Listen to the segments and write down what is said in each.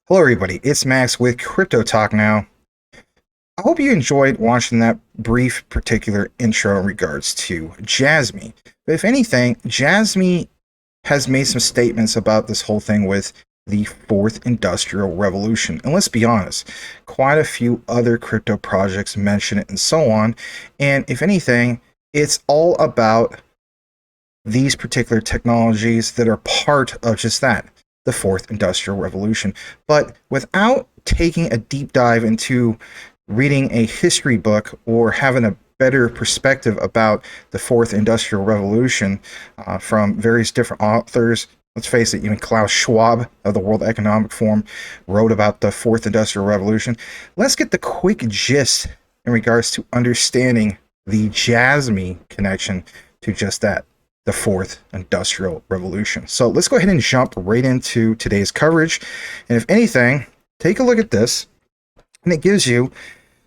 Hello everybody, it's Max with Crypto Talk now. I hope you enjoyed watching that brief particular intro in regards to JASMY. But if anything, JASMY has made some statements about this whole thing with the fourth industrial revolution. And let's be honest, quite a few other crypto projects mention it and so on. And if anything, it's all about these particular technologies that are part of just that, the fourth industrial revolution. But without taking a deep dive into reading a history book or having a better perspective about the fourth industrial revolution from various different authors. Let's face it, even Klaus Schwab of the World Economic Forum wrote about the fourth industrial revolution. Let's get the quick gist in regards to understanding the JASMY connection to just that, the fourth industrial revolution. So let's go ahead and jump right into today's coverage. And if anything, take a look at this, and it gives you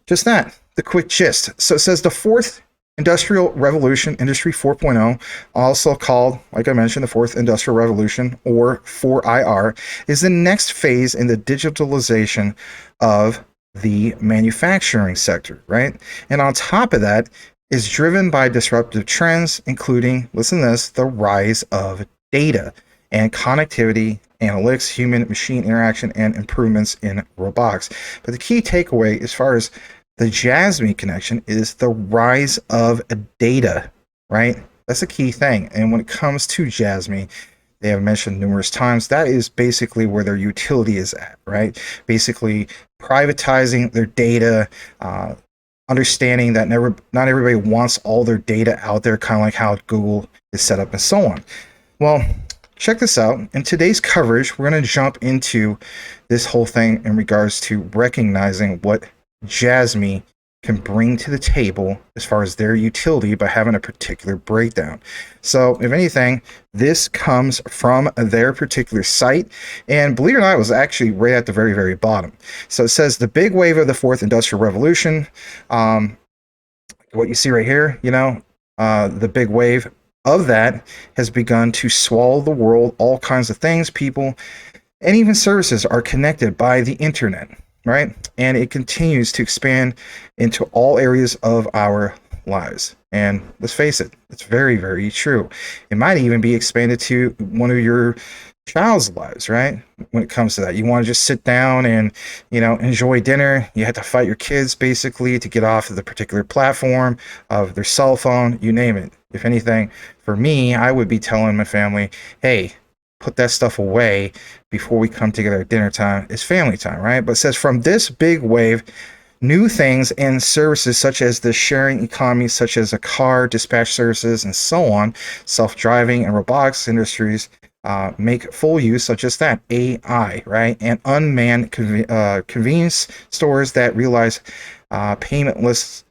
just that, the quick gist. So it says the fourth industrial revolution, Industry 4.0, also called, like I mentioned, the fourth industrial revolution, or 4IR, is the next phase in the digitalization of the manufacturing sector, right? And on top of that, is driven by disruptive trends, including, listen to this, the rise of data and connectivity, analytics, human-machine interaction, and improvements in robotics. But the key takeaway as far as the JASMY connection is the rise of data, right? That's a key thing. And when it comes to JASMY, they have mentioned numerous times, that is basically where their utility is at, right? Basically privatizing their data, understanding that not everybody wants all their data out there, kind of like how Google is set up and so on. Well, check this out. In today's coverage, we're going to jump into this whole thing in regards to recognizing what JASMY can bring to the table as far as their utility by having a particular breakdown. So if anything, this comes from their particular site, and believe it or not, it was actually right at the very, very bottom. So it says the big wave of the fourth industrial revolution, what you see right here, the big wave of that has begun to swallow the world. All kinds of things, people, and even services are connected by the internet, right? And it continues to expand into all areas of our lives. And let's face it, it's very, very true. It might even be expanded to one of your child's lives, right? When it comes to that, you want to just sit down and, enjoy dinner. You have to fight your kids basically to get off of the particular platform of their cell phone, you name it. If anything, for me, I would be telling my family, hey, put that stuff away before we come together at dinner time. It's family time, right? But it says from this big wave, new things and services such as the sharing economy, such as a car, dispatch services, and so on, self-driving and robotics industries make full use, such as that AI, right? And unmanned convenience stores that realize paymentless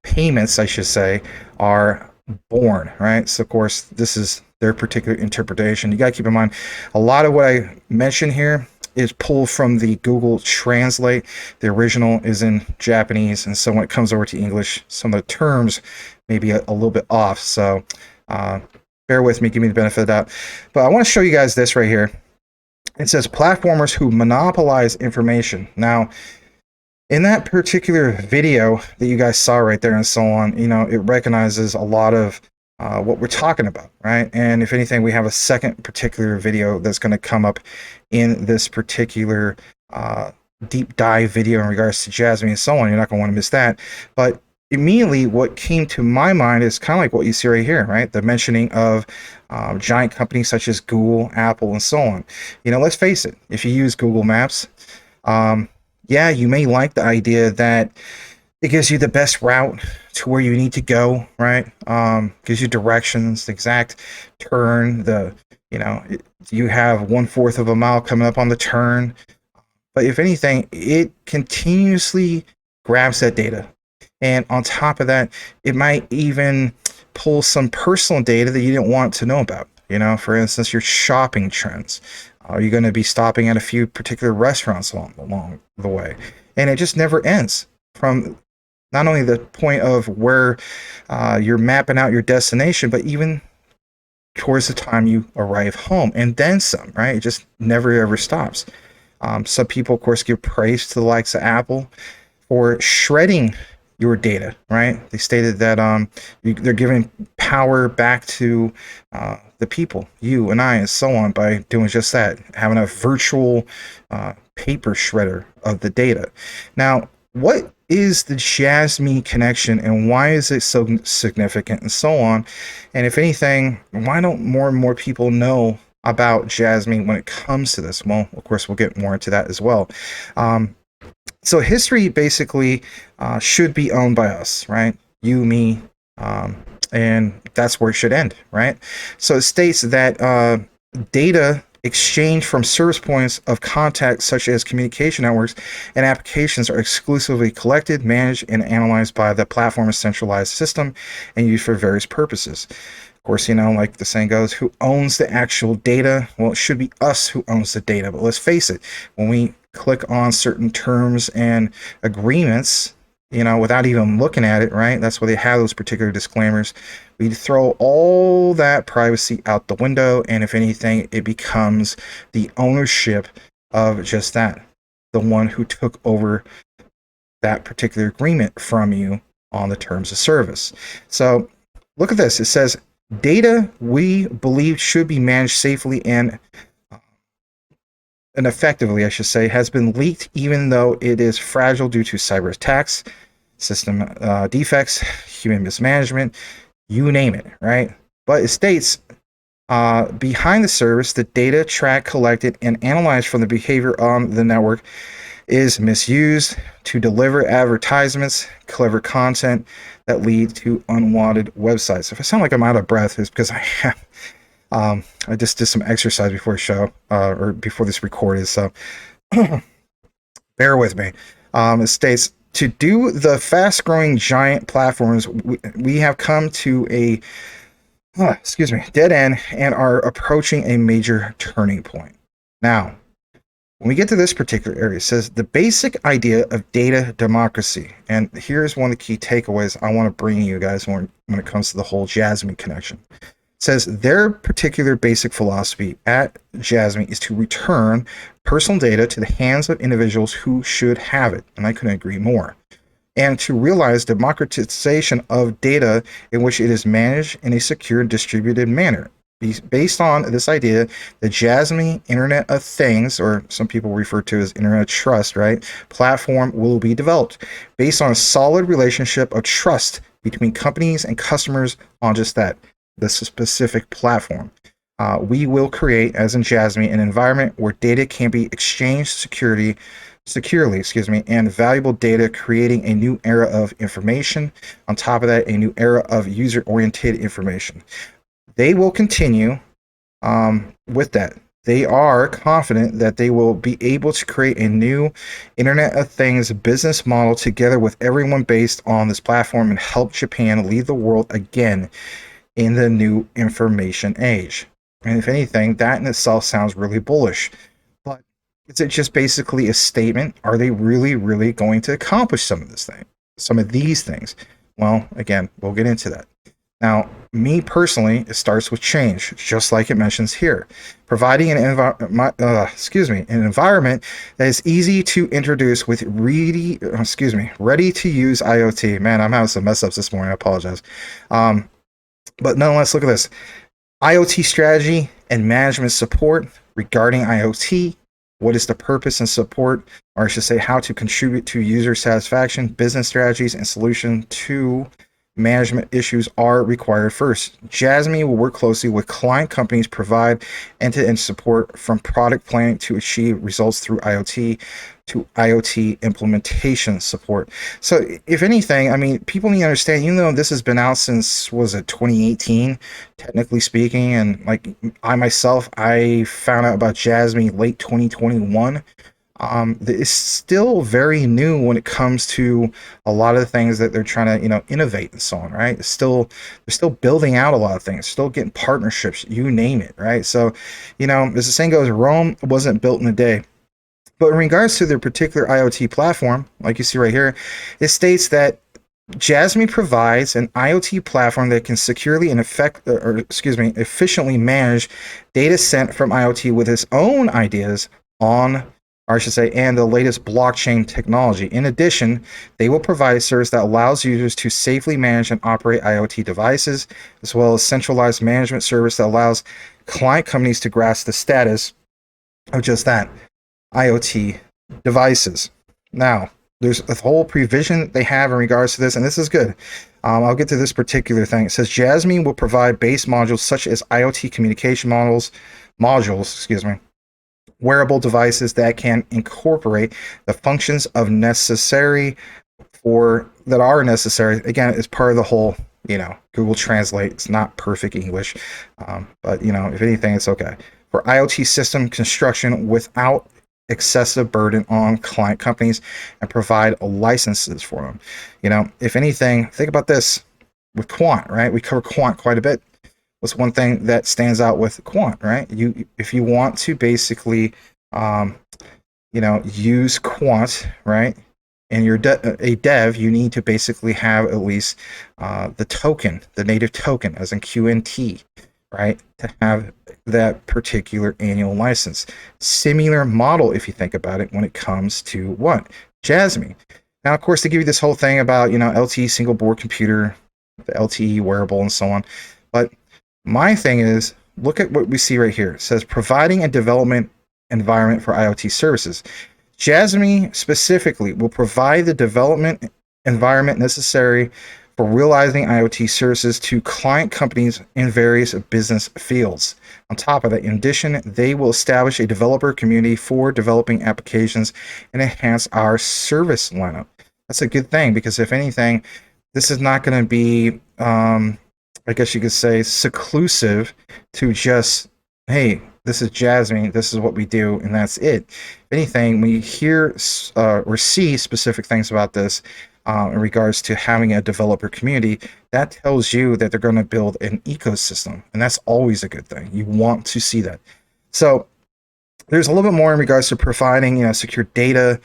payments, I should say, are born, right? So of course, this is their particular interpretation. You got to keep in mind, a lot of what I mentioned here is pulled from the Google Translate. The original is in Japanese, and so when it comes over to English, some of the terms may be a little bit off. So bear with me, give me the benefit of that. But I want to show you guys this right here. It says platformers who monopolize information. Now, in that particular video that you guys saw right there and so on, it recognizes a lot of what we're talking about, right? And if anything, we have a second particular video that's going to come up in this particular deep dive video in regards to JASMY and so on. You're not going to want to miss that. But immediately what came to my mind is kind of like what you see right here, right? The mentioning of giant companies such as Google, Apple, and so on. Let's face it, if you use Google Maps, yeah, you may like the idea that it gives you the best route to where you need to go, right? Gives you directions, the exact turn, you have 1/4 of a mile coming up on the turn. But if anything, it continuously grabs that data. And on top of that, it might even pull some personal data that you didn't want to know about. For instance, your shopping trends. Are you going to be stopping at a few particular restaurants along the way? And it just never ends, from not only the point of where you're mapping out your destination, but even towards the time you arrive home, and then some, right? It just never ever stops. Some people, of course, give praise to the likes of Apple for shredding your data, right? They stated that they're giving power back to the people, you and I, and so on, by doing just that, having a virtual paper shredder of the data. Now, what is the JASMY connection, and why is it so significant, and so on? And if anything, why don't more and more people know about JASMY when it comes to this? Well, of course, we'll get more into that as well. So history basically should be owned by us, right? You, me, and that's where it should end, right? So it states that data exchange from service points of contact such as communication networks and applications are exclusively collected, managed, and analyzed by the platform's centralized system and used for various purposes. Of course, like the saying goes, who owns the actual data? Well, it should be us who owns the data, but let's face it, when we click on certain terms and agreements, without even looking at it, right? That's why they have those particular disclaimers. We throw all that privacy out the window, and if anything, it becomes the ownership of just that, the one who took over that particular agreement from you on the terms of service. So look at this. It says, data we believe should be managed safely and effectively, I should say, has been leaked, even though it is fragile due to cyber attacks, system defects, human mismanagement, you name it, right? But it states, behind the service, the data tracked, collected, and analyzed from the behavior on the network is misused to deliver advertisements, clever content that lead to unwanted websites. If I sound like I'm out of breath, it's because I just did some exercise before the show, or before this recorded, so bear with me. It states, to do the fast-growing giant platforms, we have come to a dead end and are approaching a major turning point. Now, when we get to this particular area, it says the basic idea of data democracy, and here's one of the key takeaways I want to bring you guys when it comes to the whole JASMY connection. Says their particular basic philosophy at JASMY is to return personal data to the hands of individuals who should have it, and I couldn't agree more, and to realize democratization of data in which it is managed in a secure and distributed manner. Based on this idea, the JASMY Internet of Things, or some people refer to as Internet of Trust, right, platform will be developed based on a solid relationship of trust between companies and customers on just that, the specific platform. We will create, as in JASMY, an environment where data can be exchanged securely, and valuable data, creating a new era of information. On top of that, a new era of user-oriented information. They will continue with that. They are confident that they will be able to create a new Internet of Things business model together with everyone based on this platform and help Japan lead the world again in the new information age. And if anything, that in itself sounds really bullish. But is it just basically a statement? Are they really, really going to accomplish some of these things? Well, again, we'll get into that. Now, me personally, it starts with change, just like it mentions here. Providing an environment that is easy to introduce with ready to use IoT. Man, I'm having some mess ups this morning. I apologize. But nonetheless, look at this. IoT strategy and management support regarding IoT. What is the purpose and support, or I should say how to contribute to user satisfaction, business strategies, and solution to management issues are required first. JASMY will work closely with client companies, provide end-to-end support from product planning to achieve results through IoT to IoT implementation support. So if anything, I mean, people need to understand, even though this has been out since, was it 2018, technically speaking, and like I found out about JASMY late 2021. It's still very new when it comes to a lot of the things that they're trying to, innovate and so on, right? They're still building out a lot of things, still getting partnerships, you name it, right? So, as the saying goes, Rome wasn't built in a day. But in regards to their particular IoT platform, like you see right here, it states that JASMY provides an IoT platform that can securely and efficiently manage data sent from IoT with its own ideas on, or I should say, and the latest blockchain technology. In addition, they will provide a service that allows users to safely manage and operate IoT devices, as well as centralized management service that allows client companies to grasp the status of just that, IoT devices. Now, there's a whole prevision they have in regards to this, and this is good. I'll get to this particular thing. It says JASMY will provide base modules such as IoT communication modules, wearable devices that can incorporate the functions of necessary that are necessary. Again, it's part of the whole, Google Translate. It's not perfect English, but if anything, it's okay. For IoT system construction without excessive burden on client companies and provide licenses for them. If anything, think about this with Quant, right? We cover Quant quite a bit. What's one thing that stands out with Quant, right? If you want to basically, use Quant, right? And you're a dev, you need to basically have at least the token, the native token, as in QNT, right, to have that particular annual license. Similar model, if you think about it, when it comes to what? JASMY. Now, of course, they give you this whole thing about, LTE single board computer, the LTE wearable, and so on. But my thing is, look at what we see right here. It says providing a development environment for IoT services. JASMY specifically will provide the development environment necessary for realizing IoT services to client companies in various business fields. On top of that, in addition, they will establish a developer community for developing applications and enhance our service lineup. That's a good thing, because if anything, this is not going to be, I guess you could say, seclusive to just, hey, this is JASMY, this is what we do, and that's it. If anything, when you hear or see specific things about this, in regards to having a developer community, that tells you that they're going to build an ecosystem, and that's always a good thing. You want to see that. So there's a little bit more in regards to providing, secure data,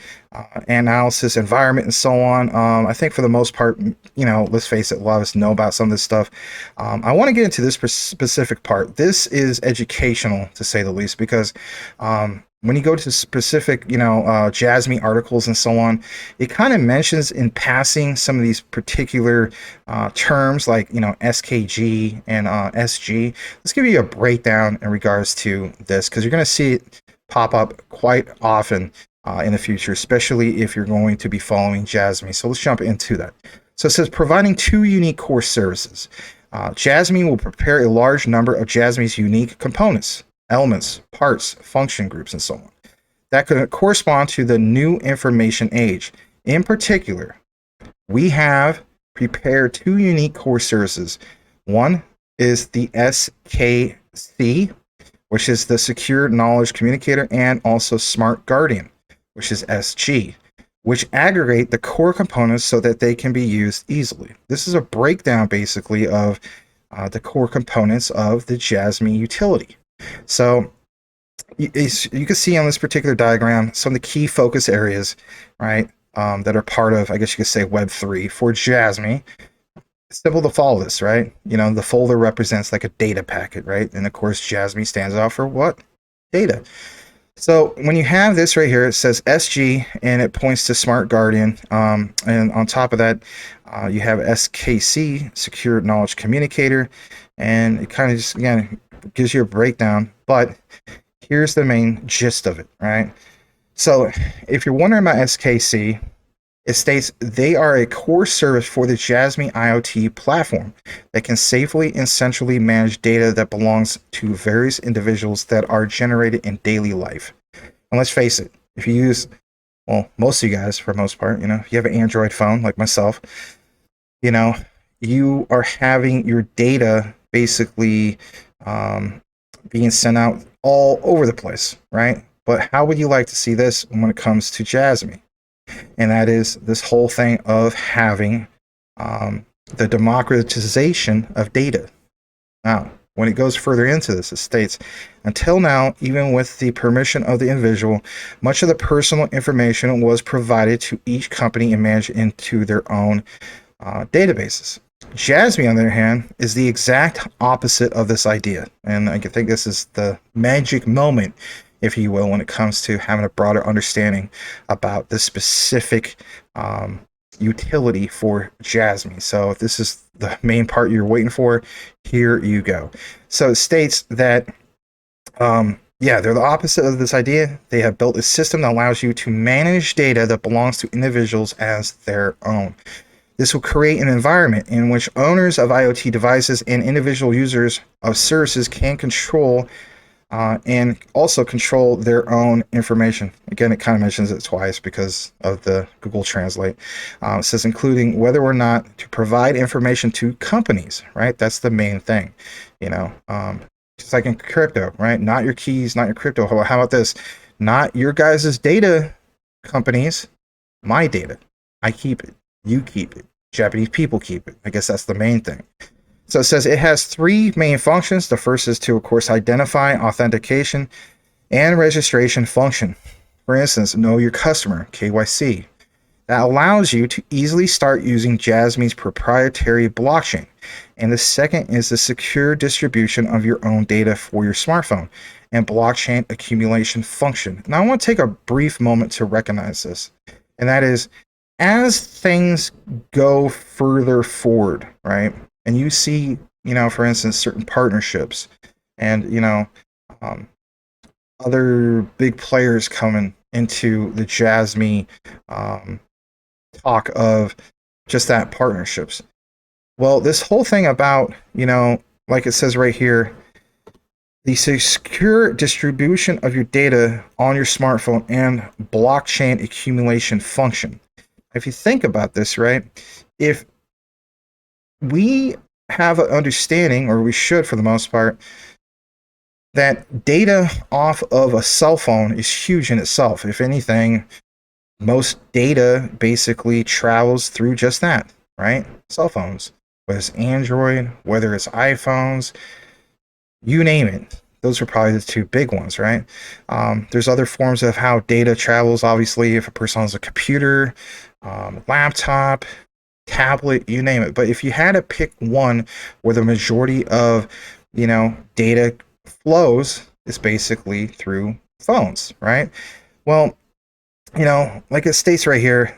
analysis, environment, and so on. I think for the most part, let's face it, a lot of us know about some of this stuff. I want to get into this specific part. This is educational, to say the least, because when you go to specific, JASMY articles and so on, it kind of mentions in passing some of these particular terms like, SKG and SG. Let's give you a breakdown in regards to this, because you're going to see it pop up quite often in the future, especially if you're going to be following JASMY. So let's jump into that. So it says providing two unique core services. JASMY will prepare a large number of JASMY's unique components, elements, parts, function groups, and so on, that could correspond to the new information age. In particular, we have prepared two unique core services. One is the SKC, which is the Secure Knowledge Communicator, and also Smart Guardian, which is SG, which aggregate the core components so that they can be used easily. This is a breakdown, basically, of the core components of the JASMY utility. So you can see on this particular diagram some of the key focus areas, right, that are part of, I guess you could say, Web3 for JASMY. It's simple to follow this, right? The folder represents like a data packet, right? And of course, JASMY stands out for what? Data. So when you have this right here, it says SG, and it points to Smart Guardian. And on top of that, you have SKC, Secure Knowledge Communicator. And it kind of just, again, gives you a breakdown, but here's the main gist of it, right? So if you're wondering about SKC, it states they are a core service for the JASMY IoT platform that can safely and centrally manage data that belongs to various individuals that are generated in daily life. And let's face it, if you use, well, most of you guys, for the most part, if you have an Android phone like myself, you are having your data basically being sent out all over the place, right? But how would you like to see this when it comes to JASMY? And that is this whole thing of having the democratization of data. Now, when it goes further into this, it states, until now, even with the permission of the individual, much of the personal information was provided to each company and managed into their own databases. JASMY, on the other hand, is the exact opposite of this idea. And I think this is the magic moment, if you will, when it comes to having a broader understanding about the specific utility for JASMY. So if this is the main part you're waiting for, here you go. So it states that, yeah, they're the opposite of this idea. They have built a system that allows you to manage data that belongs to individuals as their own. This will create an environment in which owners of IoT devices and individual users of services can control and also control their own information. Again, it kind of mentions it twice because of the Google Translate. It says including whether or not to provide information to companies, right? That's the main thing, you know. Just like in crypto, right? Not your keys, not your crypto. How about this? Not your guys' data companies, my data. I keep it. You keep it. Japanese people keep it. I guess that's the main thing. So it says it has three main functions. The first is to, of course, identify, authentication, and registration function. For instance, know your customer, KYC. That allows you to easily start using JASMY's proprietary blockchain. And the second is the secure distribution of your own data for your smartphone and blockchain accumulation function. Now I want to take a brief moment to recognize this. And that is, as things go further forward, right? And you see, you know, for instance, certain partnerships and, you know, other big players coming into the JASMY talk of just that partnerships. Well, this whole thing about, you know, like it says right here, the secure distribution of your data on your smartphone and blockchain accumulation function. If you think about this, right, if we have an understanding, or we should for the most part, that data off of a cell phone is huge in itself. If anything, most data basically travels through just that, right? Cell phones, whether it's Android, whether it's iPhones, you name it. Those are probably the two big ones, right? There's other forms of how data travels. Obviously, if a person has a computer, laptop, tablet, you name it. But if you had to pick one where the majority of, you know, data flows, is basically through phones, right? Well, you know, like it states right here,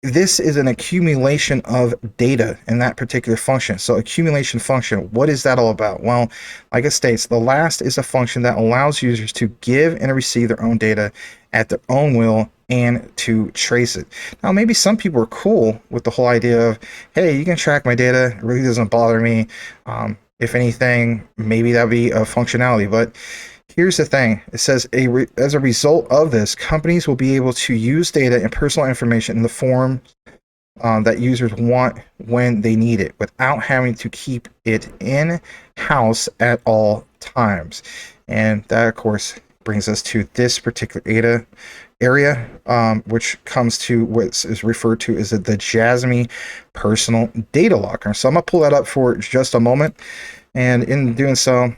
this is an accumulation of data in that particular function. So accumulation function, what is that all about? Well, like it states, the last is a function that allows users to give and receive their own data at their own will and to trace it. Now, maybe some people are cool with the whole idea of, hey, you can track my data, it really doesn't bother me. If anything, maybe that'd be a functionality, but here's the thing. It says, as a result of this, companies will be able to use data and personal information in the form that users want when they need it, without having to keep it in-house at all times. And that, of course, brings us to this particular area, which comes to what is referred to as the JASMY personal data locker. So I'm going to pull that up for just a moment. And in doing so,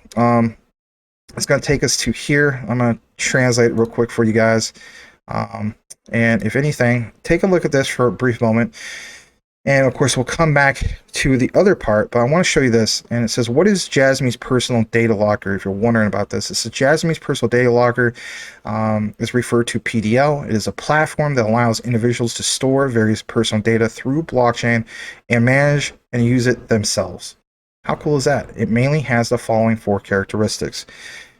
it's going to take us to here. I'm going to translate it real quick for you guys. And if anything, take a look at this for a brief moment. And of course, we'll come back to the other part, but I want to show you this. And it says, what is JASMY's personal data locker? If you're wondering about this, it's JASMY's personal data locker is referred to PDL. It is a platform that allows individuals to store various personal data through blockchain and manage and use it themselves. How cool is that? It mainly has the following 4 characteristics.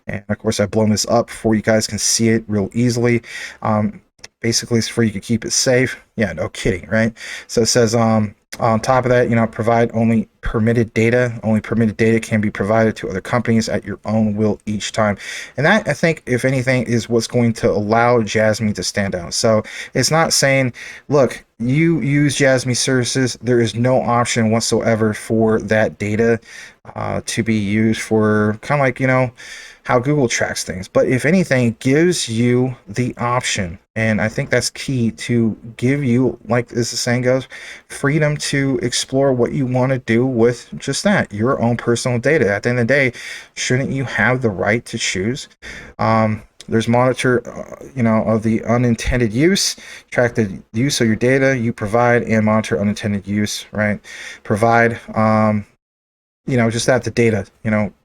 And of course, I've blown this up before you guys can see it real easily. Basically, it's for you to keep it safe. Yeah, no kidding, right? So it says on top of that, you know, provide only permitted data. Only permitted data can be provided to other companies at your own will each time. And that, I think, if anything, is what's going to allow JASMY to stand out. So it's not saying, look, you use JASMY services, there is no option whatsoever for that data to be used for kind of like, you know, how Google tracks things. But if anything, it gives you the option. And I think that's key, to give you, like as the saying goes, freedom to explore what you want to do with just that, your own personal data. At the end of the day, shouldn't you have the right to choose? There's monitor, of the unintended use, track the use of your data you provide, and monitor unintended use, right? Provide, just that the data,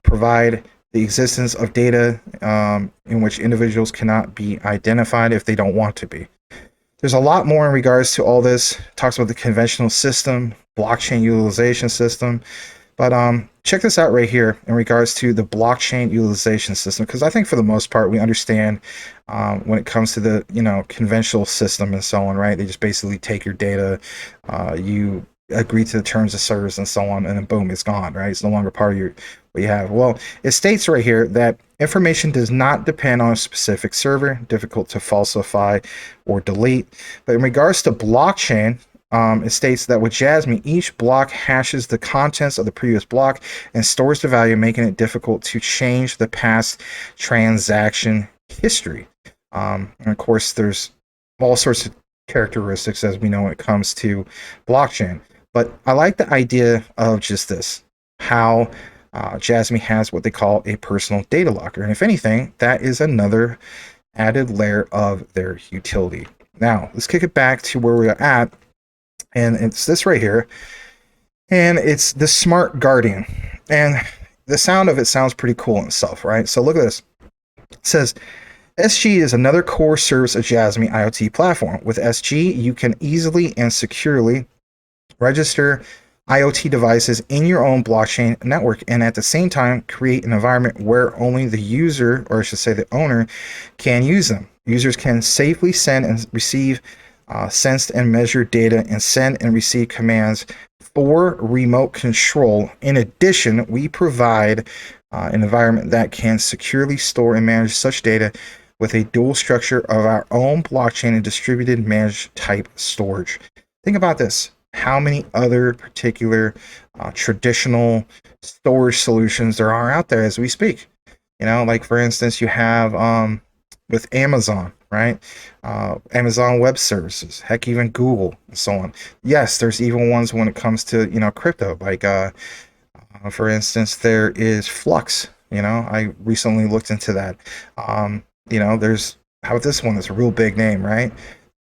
provide the existence of data in which individuals cannot be identified if they don't want to be. There's a lot more in regards to all this. It talks about the conventional system, blockchain utilization system. But check this out right here in regards to the blockchain utilization system, because I think for the most part we understand when it comes to the conventional system and so on, right? They just basically take your data, you agree to the terms of service and so on, and then boom, it's gone, right? It's no longer part of what you have. Well, it states right here that information does not depend on a specific server, difficult to falsify or delete. But in regards to blockchain, it states that with JASMY, each block hashes the contents of the previous block and stores the value, making it difficult to change the past transaction history. And of course, there's all sorts of characteristics, as we know, when it comes to blockchain. But I like the idea of just this, how JASMY has what they call a personal data locker. And if anything, that is another added layer of their utility. Now, let's kick it back to where we're at. And it's this right here. And it's the Smart Guardian. And the sound of it sounds pretty cool in itself, right? So look at this. It says, SG is another core service of JASMY IoT Platform. With SG, you can easily and securely register IoT devices in your own blockchain network, and at the same time create an environment where only the user, or I should say the owner, can use them. Users can safely send and receive sensed and measured data and send and receive commands for remote control. In addition, we provide an environment that can securely store and manage such data with a dual structure of our own blockchain and distributed managed type storage. Think about this. How many other particular traditional storage solutions there are out there as we speak? Like for instance, you have with Amazon, right? Amazon Web Services, heck, even Google, and so on. Yes, there's even ones when it comes to crypto, like for instance, there is Flux. I recently looked into that. There's, how about this one? That's a real big name, right?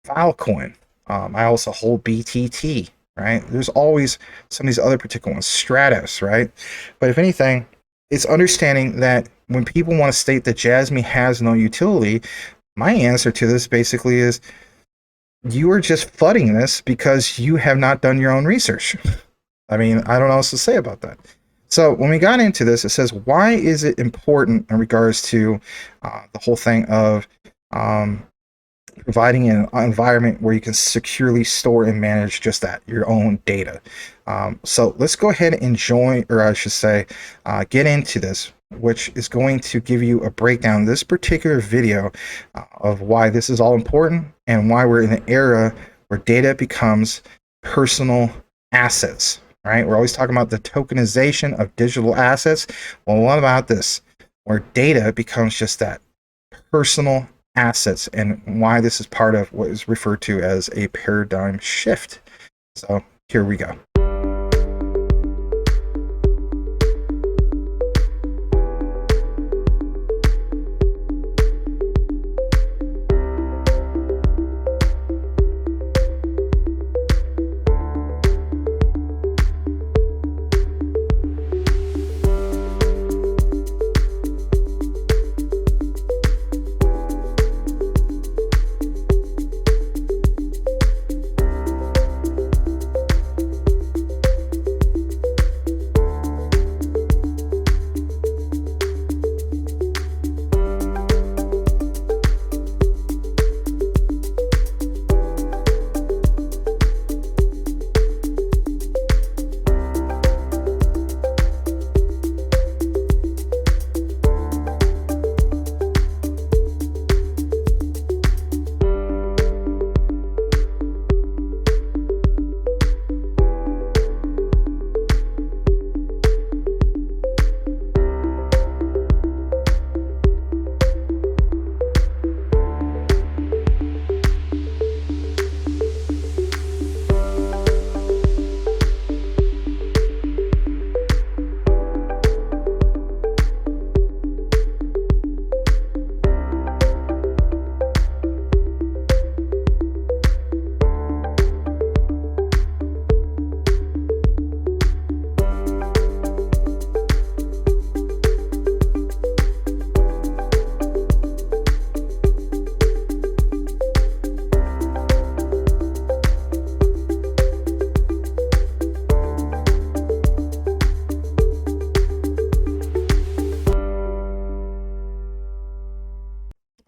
Filecoin. I also hold BTT, right? There's always some of these other particular ones, Stratus, right? But if anything, it's understanding that when people want to state that JASMY has no utility, my answer to this basically is you are just flooding this because you have not done your own research. I mean, I don't know what else to say about that. So when we got into this, it says, why is it important in regards to the whole thing of providing an environment where you can securely store and manage just that, your own data. So let's go ahead and join, or I should say, get into this, which is going to give you a breakdown of this particular video of why this is all important and why we're in an era where data becomes personal assets, right? We're always talking about the tokenization of digital assets. Well, what about this? Where data becomes just that, personal assets, and why this is part of what is referred to as a paradigm shift. So here we go.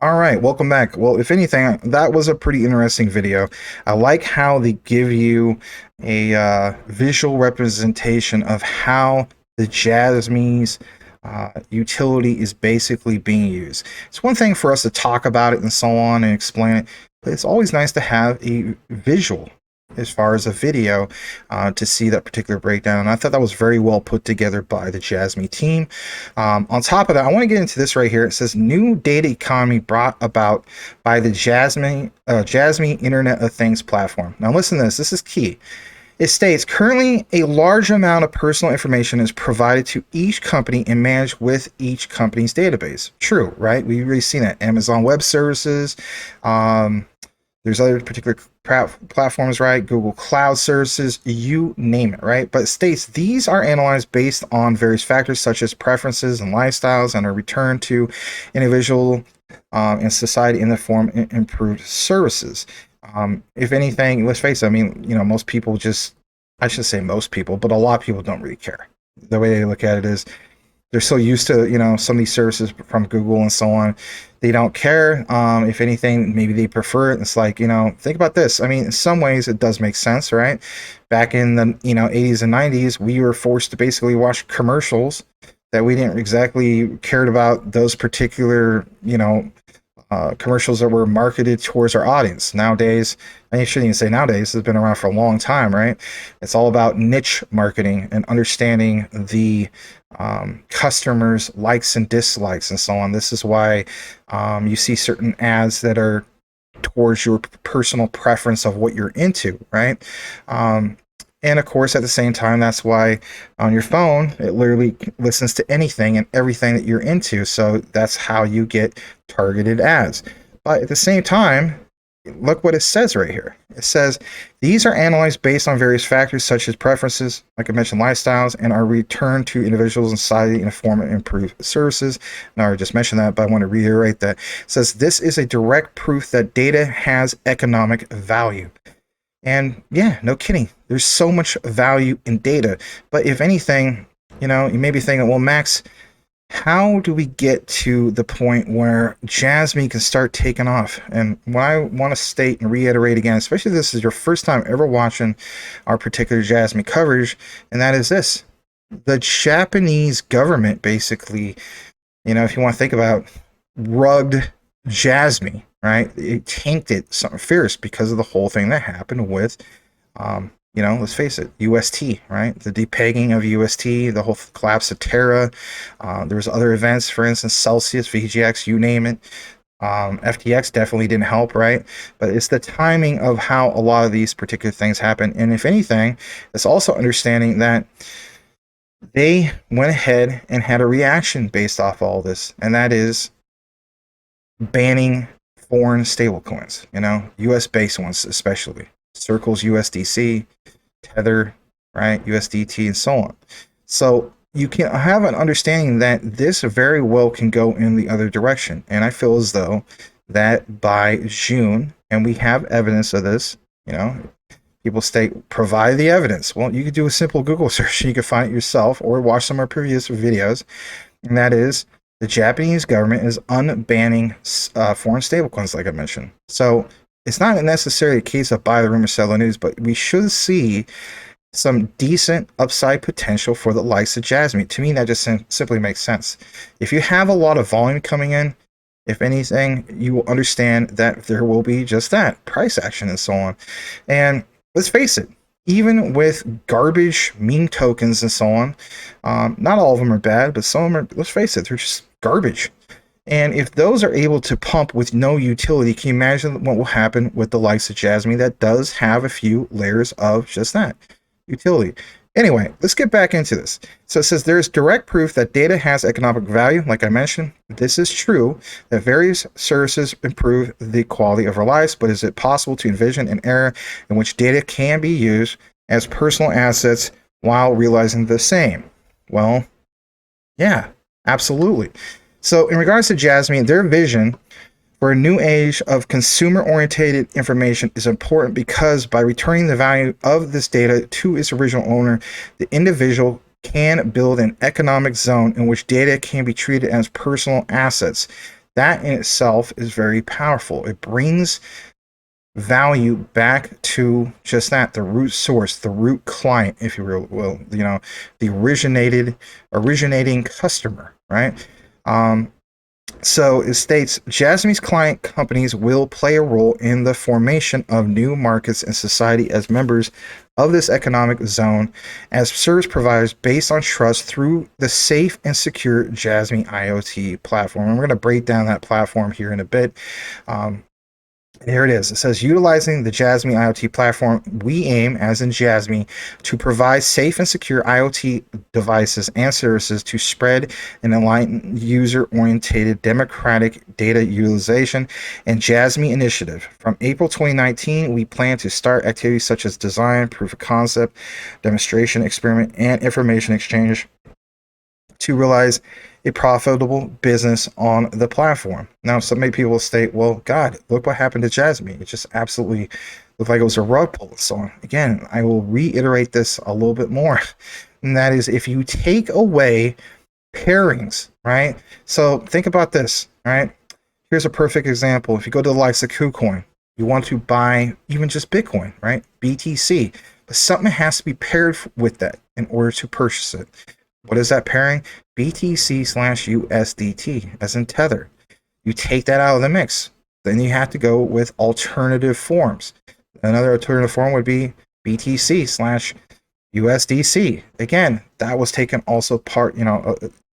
All right, welcome back. Well, if anything, that was a pretty interesting video. I like how they give you a visual representation of how the JASMy's utility is basically being used. It's one thing for us to talk about it and so on and explain it, but it's always nice to have a visual as far as a video to see that particular breakdown. And I thought that was very well put together by the JASMY team. On top of that, I want to get into this right here. It says new data economy brought about by the JASMY Internet of Things platform. Now listen to this. This is key. It states currently a large amount of personal information is provided to each company and managed with each company's database. True, right? We've already seen that. Amazon Web Services, there's other particular platforms, right? Google Cloud Services, you name it, right? But it states these are analyzed based on various factors such as preferences and lifestyles and are returned to individual and society in the form of improved services. If anything, let's face it, I mean, most people just, I should say most people, but a lot of people don't really care. The way they look at it is they're so used to, some of these services from Google and so on. They don't care. If anything, maybe they prefer it. It's like, think about this. I mean, in some ways it does make sense, right? Back in the, 80s and 90s, we were forced to basically watch commercials that we didn't exactly cared about those particular, commercials that were marketed towards our audience. Nowadays, I shouldn't even say nowadays, it's been around for a long time, right? It's all about niche marketing and understanding the customers' likes and dislikes and so on. This is why you see certain ads that are towards your personal preference of what you're into, right? And of course, at the same time, that's why on your phone, it literally listens to anything and everything that you're into. So that's how you get targeted ads. But at the same time, look what it says right here. It says, these are analyzed based on various factors such as preferences, like I mentioned, lifestyles, and are returned to individuals and society in the form of improved services. Now, I just mentioned that, but I want to reiterate that. It says, this is a direct proof that data has economic value. And yeah, no kidding. There's so much value in data. But if anything, you may be thinking, well, Max, how do we get to the point where JASMY can start taking off? And what I want to state and reiterate again, especially if this is your first time ever watching our particular JASMY coverage, and that is this. The Japanese government basically, if you want to think about, rugged JASMY, right? It tanked it something fierce because of the whole thing that happened with, let's face it, UST, right? The depegging of UST, the whole collapse of Terra. There was other events, for instance, Celsius, VGX, you name it. FTX definitely didn't help, right? But it's the timing of how a lot of these particular things happen. And if anything, it's also understanding that they went ahead and had a reaction based off all this, and that is banning foreign stablecoins, US-based ones especially. Circle's USDC, Tether, right, USDT, and so on. So you can have an understanding that this very well can go in the other direction. And I feel as though that by June, and we have evidence of this, people state, provide the evidence. Well, you could do a simple Google search and you can find it yourself or watch some of our previous videos. And that is, the Japanese government is unbanning foreign stablecoins, like I mentioned. So it's not necessarily a case of buy the rumor, sell the news, but we should see some decent upside potential for the likes of JASMY. To me, that just simply makes sense. If you have a lot of volume coming in, if anything, you will understand that there will be just that, price action and so on. And let's face it, even with garbage meme tokens and so on, not all of them are bad, but some of them are, let's face it, they're just garbage. And if those are able to pump with no utility, can you imagine what will happen with the likes of JASMY that does have a few layers of just that, utility? Anyway, let's get back into this. So it says there is direct proof that data has economic value. Like I mentioned, this is true, that various services improve the quality of our lives, but is it possible to envision an era in which data can be used as personal assets while realizing the same? Well, yeah, absolutely. So in regards to JASMY, their vision for a new age of consumer-oriented information is important because by returning the value of this data to its original owner, the individual can build an economic zone in which data can be treated as personal assets. That in itself is very powerful. It brings value back to just that, the root source, the root client, if you will, the originating customer, right? So it states JASMY's client companies will play a role in the formation of new markets and society as members of this economic zone as service providers based on trust through the safe and secure JASMY IoT platform. And we're going to break down that platform here in a bit. Here it is. It says, utilizing the JASMY IoT platform, we aim, as in JASMY, to provide safe and secure IoT devices and services to spread an enlightened, user-oriented, democratic data utilization and JASMY initiative. From April 2019, we plan to start activities such as design, proof of concept, demonstration, experiment, and information exchange to realize a profitable business on the platform. Now, some people state, well, God, look what happened to JASMY. It just absolutely looked like it was a rug pull. So again, I will reiterate this a little bit more. And that is, if you take away pairings, right? So think about this, right? Here's a perfect example. If you go to the likes of KuCoin, you want to buy even just Bitcoin, right? BTC. But something has to be paired with that in order to purchase it. What is that pairing? BTC/USDT, as in Tether. You take that out of the mix. Then you have to go with alternative forms. Another alternative form would be BTC/USDC. Again, that was taken also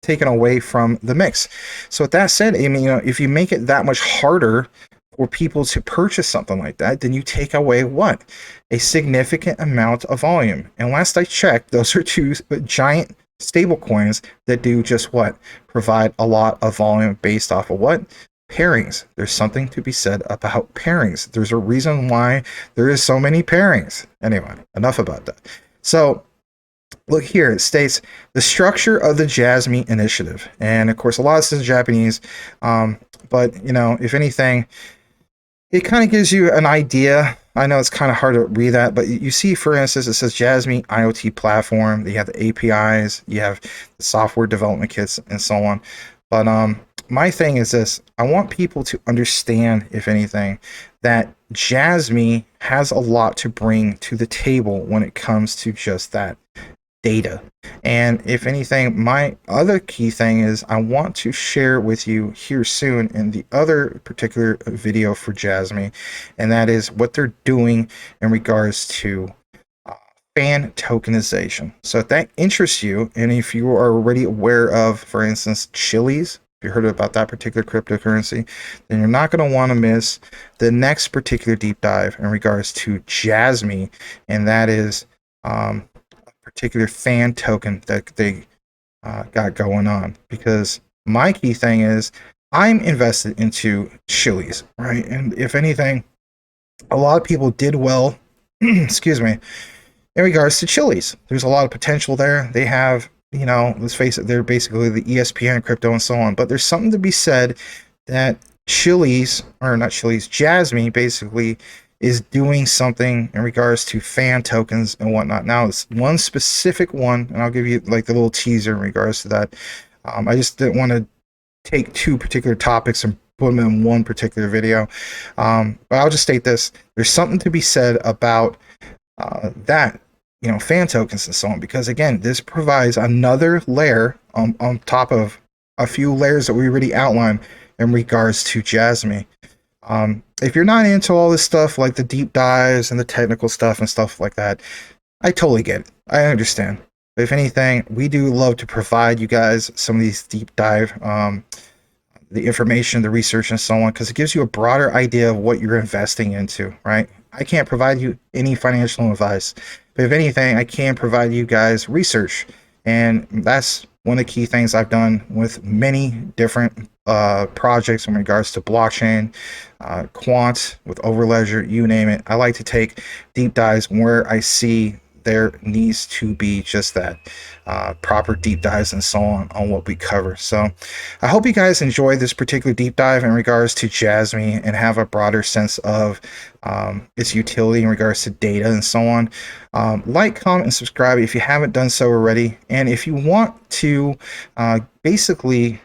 taken away from the mix. So with that said, I mean, if you make it that much harder for people to purchase something like that, then you take away what? A significant amount of volume. And last I checked, those are two giant stable coins that do just what? Provide a lot of volume based off of what? Pairings. There's something to be said about pairings. There's a reason why there is so many pairings. Anyway, enough about that. So look here, it states the structure of the JASMY initiative. And of course, a lot of this is Japanese, but if anything, it kind of gives you an idea. I know it's kind of hard to read that, but you see, for instance, it says JASMY IoT Platform. You have the APIs, you have the software development kits, and so on. But my thing is this. I want people to understand, if anything, that JASMY has a lot to bring to the table when it comes to just that data. And if anything, my other key thing is I want to share with you here soon in the other particular video for JASMY, and that is what they're doing in regards to fan tokenization. So if that interests you, and if you are already aware of, for instance, Chiliz, if you heard about that particular cryptocurrency, then you're not going to want to miss the next particular deep dive in regards to JASMY, and that is particular fan token that they got going on. Because my key thing is I'm invested into Chiliz, right? And if anything, a lot of people did well, excuse me, in regards to Chiliz. There's a lot of potential there. They have, let's face it, they're basically the ESPN crypto and so on. But there's something to be said that JASMY basically is doing something in regards to fan tokens and whatnot. Now, it's one specific one, and I'll give you like the little teaser in regards to that. I just didn't want to take two particular topics and put them in one particular video. But I'll just state this. There's something to be said about that, fan tokens and so on, because again, this provides another layer on top of a few layers that we already outlined in regards to JASMY. If you're not into all this stuff, like the deep dives and the technical stuff and stuff like that, I totally get it. I understand. But if anything, we do love to provide you guys some of these deep dive, the information, the research, and so on, because it gives you a broader idea of what you're investing into, right? I can't provide you any financial advice, but if anything, I can provide you guys research. And that's one of the key things I've done with many different projects in regards to blockchain, quant, with Overledger, you name it. I like to take deep dives where I see there needs to be just that proper deep dives and so on what we cover. So I hope you guys enjoy this particular deep dive in regards to JASMY and have a broader sense of its utility in regards to data and so on. Like, comment, and subscribe if you haven't done so already. And if you want to basically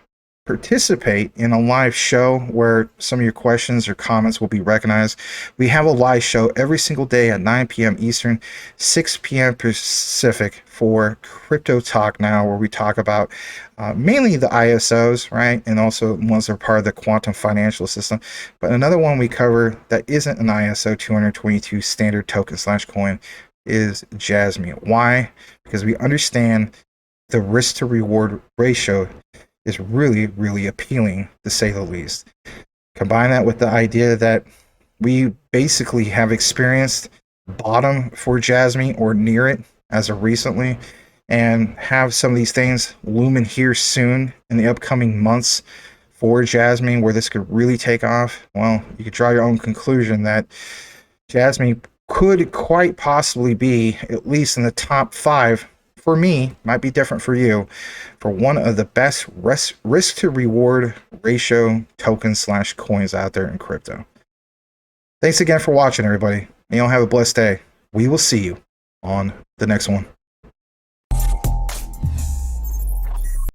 participate in a live show where some of your questions or comments will be recognized. We have a live show every single day at 9 p.m. Eastern, 6 p.m. Pacific for Crypto Talk Now, where we talk about mainly the ISOs, right? And also ones that are part of the quantum financial system. But another one we cover that isn't an ISO 222 standard token/coin is JASMY. Why? Because we understand the risk to reward ratio is really, really appealing, to say the least. Combine that with the idea that we basically have experienced bottom for JASMY or near it as of recently, and have some of these things looming here soon in the upcoming months for JASMY where this could really take off. Well, you could draw your own conclusion that JASMY could quite possibly be at least in the top 5. For me, might be different for you, for one of the best risk to reward ratio tokens/coins out there in crypto. Thanks again for watching, everybody. And you'll have a blessed day. We will see you on the next one.